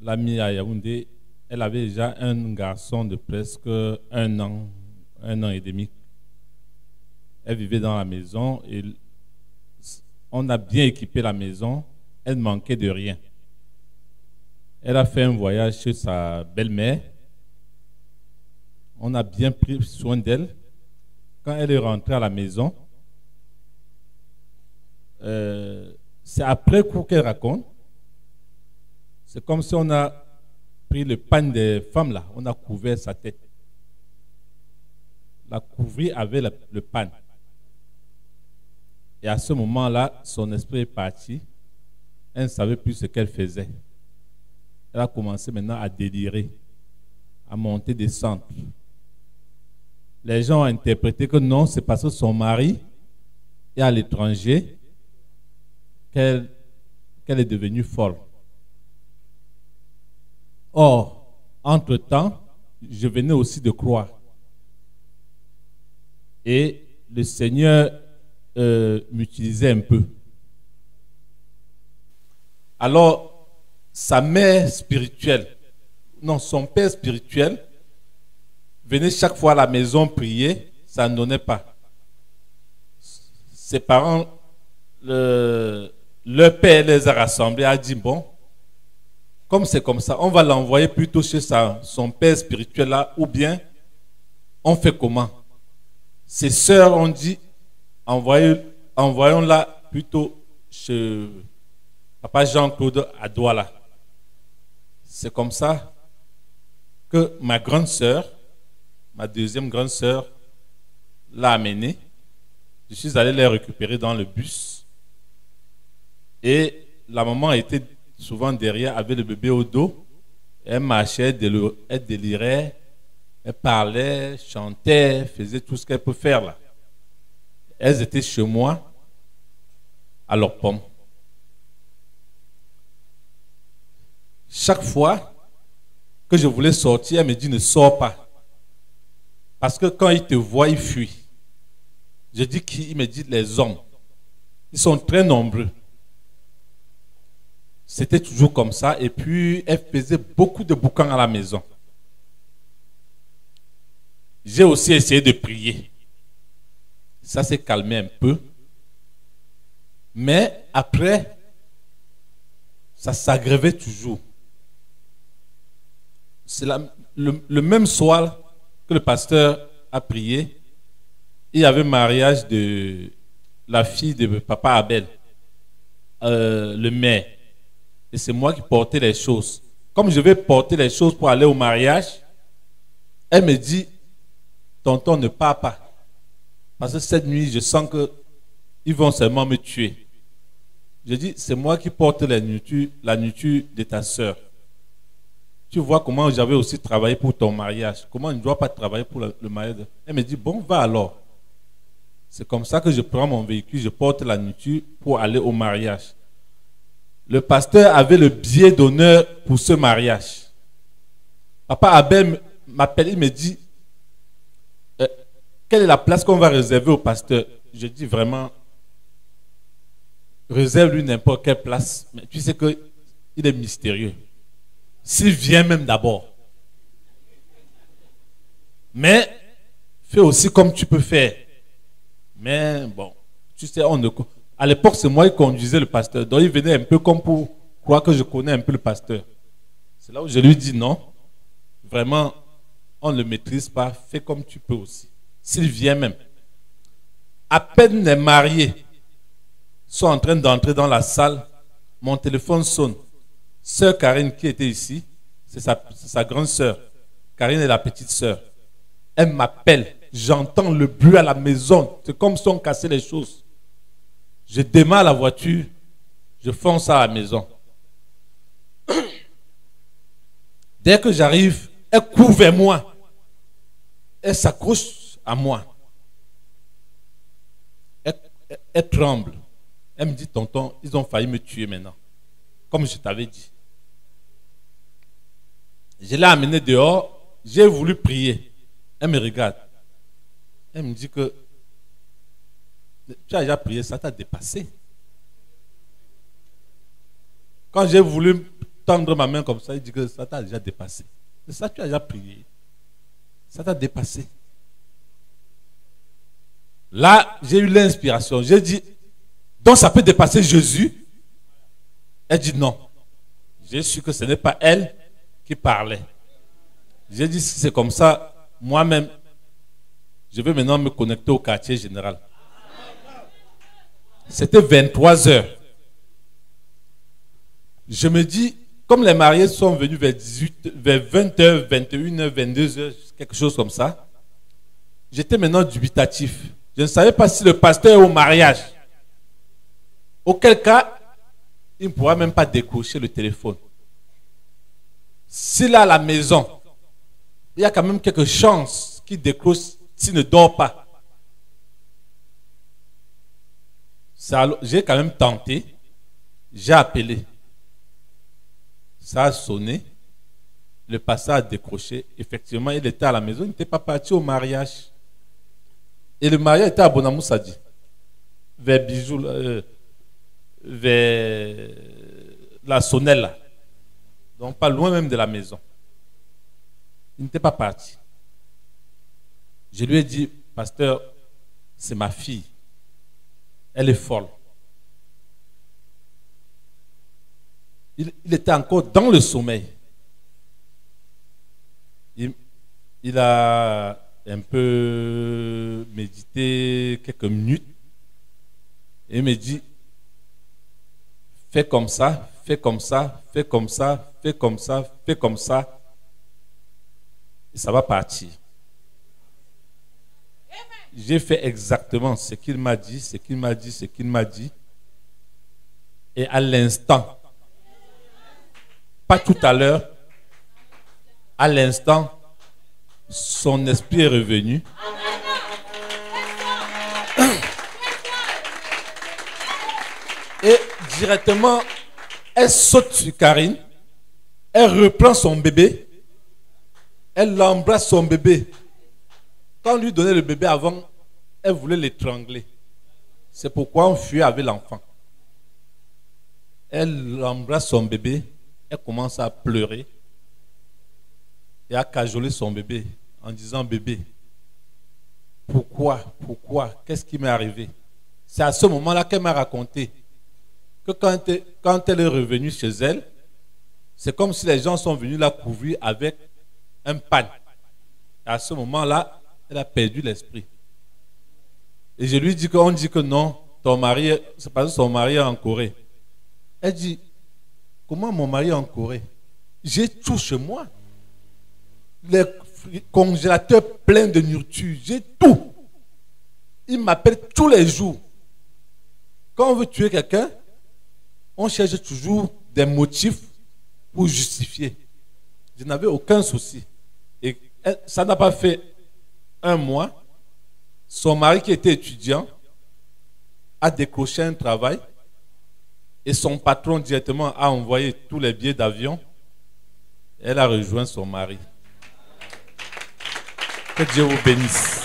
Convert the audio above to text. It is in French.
l'a mis à Yaoundé. Elle avait déjà un garçon de presque un an et demi. Elle vivait dans la maison et on a bien équipé la maison. Elle ne manquait de rien. Elle a fait un voyage chez sa belle-mère. On a bien pris soin d'elle. Quand elle est rentrée à la maison, c'est après coup qu'elle raconte. C'est comme si on a pris le pan des femmes là, on a couvert sa tête. La couvrir avec le pan. Et à ce moment-là, son esprit est parti. Elle ne savait plus ce qu'elle faisait. Elle a commencé maintenant à délirer, à monter, descendre. Les gens ont interprété que non, c'est parce que son mari est à l'étranger qu'elle est devenue folle. Or, entre-temps, je venais aussi de croire. Et le Seigneur m'utilisait un peu. Alors, sa mère spirituelle, non, son père spirituel, venait chaque fois à la maison prier, ça ne donnait pas. Ses parents, leur père les a rassemblés, a dit, bon, comme c'est comme ça, on va l'envoyer plutôt chez son père spirituel là, ou bien on fait comment? Ses sœurs ont dit, envoyons-la plutôt chez Papa Jean-Claude à Douala. C'est comme ça que ma grande sœur, ma deuxième grande sœur, l'a amenée. Je suis allé les récupérer dans le bus. Et la maman était souvent derrière avec le bébé au dos. Elle marchait, elle délirait, elle parlait, chantait, faisait tout ce qu'elle peut faire là. Elles étaient chez moi à leurs pommes. Chaque fois que je voulais sortir, elle me dit ne sors pas. Parce que quand il te voit, il fuit. Je dis qui? Il me dit les hommes. Ils sont très nombreux. C'était toujours comme ça. Et puis, elle faisait beaucoup de boucans à la maison. J'ai aussi essayé de prier. Ça s'est calmé un peu. Mais après, ça s'aggravait toujours. C'est le même soir que le pasteur a prié, il y avait le mariage de la fille de Papa Abel, le maire. Et c'est moi qui portais les choses. Comme je vais porter les choses pour aller au mariage, elle me dit, tonton, ne pars pas. Parce que cette nuit, je sens qu'ils vont seulement me tuer. Je dis, c'est moi qui porte la nourriture de ta soeur. Tu vois comment j'avais aussi travaillé pour ton mariage. Comment je ne dois pas travailler pour le mariage. Elle me dit, bon, va alors. C'est comme ça que je prends mon véhicule, je porte la nourriture pour aller au mariage. Le pasteur avait le billet d'honneur pour ce mariage. Papa Abel m'appelle, il me dit, quelle est la place qu'on va réserver au pasteur? Je dis vraiment, réserve-lui n'importe quelle place. Mais tu sais qu'il est mystérieux. S'il vient même d'abord. Mais fais aussi comme tu peux faire. Mais bon, tu sais, à l'époque, c'est moi qui conduisais le pasteur. Donc il venait un peu comme pour croire que je connais un peu le pasteur. C'est là où je lui dis non. Vraiment, on ne le maîtrise pas. Fais comme tu peux aussi. S'il vient même. À peine les mariés sont en train d'entrer dans la salle, mon téléphone sonne. Sœur Karine qui était ici, c'est sa grande sœur. Karine est la petite sœur. Elle m'appelle. J'entends le bruit à la maison. C'est comme si on cassait les choses. Je démarre la voiture. Je fonce à la maison. Dès que j'arrive, elle court vers moi. Elle s'accroche à moi. Elle tremble. Elle me dit, tonton, ils ont failli me tuer maintenant. Comme je t'avais dit. Je l'ai amenée dehors. J'ai voulu prier. Elle me regarde. Elle me dit que tu as déjà prié, ça t'a dépassé. Quand j'ai voulu tendre ma main comme ça, il dit que ça t'a déjà dépassé. C'est ça, tu as déjà prié. Ça t'a dépassé. Là, j'ai eu l'inspiration. J'ai dit, donc ça peut dépasser Jésus? Elle dit non. J'ai su que ce n'est pas elle qui parlait. J'ai dit, si c'est comme ça, moi-même, je vais maintenant me connecter au quartier général. C'était 23 heures. Je me dis, comme les mariés sont venus vers 20h, 21h, 22h, quelque chose comme ça, j'étais maintenant dubitatif. Je ne savais pas si le pasteur est au mariage. Auquel cas, il ne pourra même pas décrocher le téléphone. S'il est à la maison, il y a quand même quelques chances qu'il décroche s'il ne dort pas. J'ai quand même tenté, j'ai appelé. Ça a sonné, le pasteur a décroché. Effectivement, il était à la maison, il n'était pas parti au mariage. Et le mariage était à Bonamoussadi, vers Bijou, vers la Sonnelle, là. Donc pas loin même de la maison. Il n'était pas parti. Je lui ai dit, pasteur, c'est ma fille. Elle est folle. Il était encore dans le sommeil. Il a un peu médité quelques minutes. Et il me dit, fais comme ça, fais comme ça, fais comme ça, fais comme ça, fais comme ça. Et ça va partir. J'ai fait exactement ce qu'il m'a dit, ce qu'il m'a dit, ce qu'il m'a dit. Et à l'instant, pas tout à l'heure, à l'instant, son esprit est revenu. Et directement, elle saute sur Karine, elle reprend son bébé, elle embrasse son bébé. Quand on lui donnait le bébé avant, elle voulait l'étrangler. C'est pourquoi on fuit avec l'enfant. Elle embrasse son bébé, elle commence à pleurer et à cajoler son bébé en disant, bébé, pourquoi, qu'est-ce qui m'est arrivé? C'est à ce moment-là qu'elle m'a raconté que quand elle est revenue chez elle, c'est comme si les gens sont venus la couvrir avec un pan. Et à ce moment-là, elle a perdu l'esprit. Et je lui dis qu'on dit que non, ton mari, c'est parce que son mari est en Corée. Elle dit, comment mon mari est en Corée? J'ai tout chez moi. Les congélateurs pleins de nourriture, j'ai tout. Il m'appelle tous les jours. Quand on veut tuer quelqu'un, on cherche toujours des motifs pour justifier. Je n'avais aucun souci. Et ça n'a pas fait un mois. Son mari qui était étudiant a décroché un travail et son patron directement a envoyé tous les billets d'avion. Elle a rejoint son mari. Que Dieu vous bénisse.